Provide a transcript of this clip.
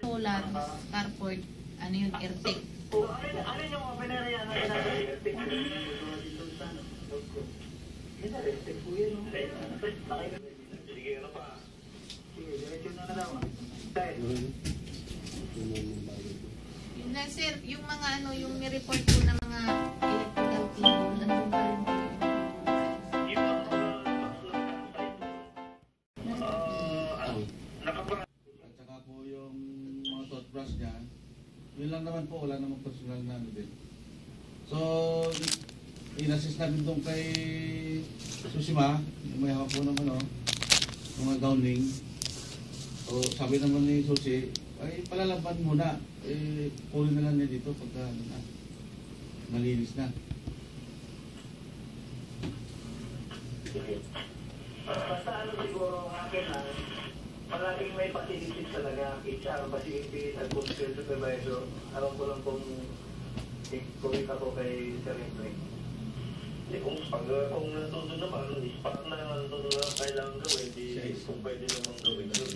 Solar, carport, ano yun, airtech. Ano yung mga pinarayan na airtech? Airtech po yun. Sige, ano pa? Sige, diretso na daw. Yun na sir, yung mga ano, yung ni-report ko na mga electrical cable, ano ba rin po yun? At saka po yung mga toothbrush niya, yun lang naman po, wala namang personal na ano din. So, in-assist namin doon kay Susima, yung may hawak po naman mga gowning. So, sabi naman ni Susi, ay palalaban muna, kunin na lang niya dito pagka malinis na. Basta ano siguro ang akin lang, palaging may facilities talaga, HR, facilities, at position supervisor. Alam ko lang kung ako kay Sir Henry. Kung nandun naman, parang na nandun na kailangan gawin, kung pwede namang gawin.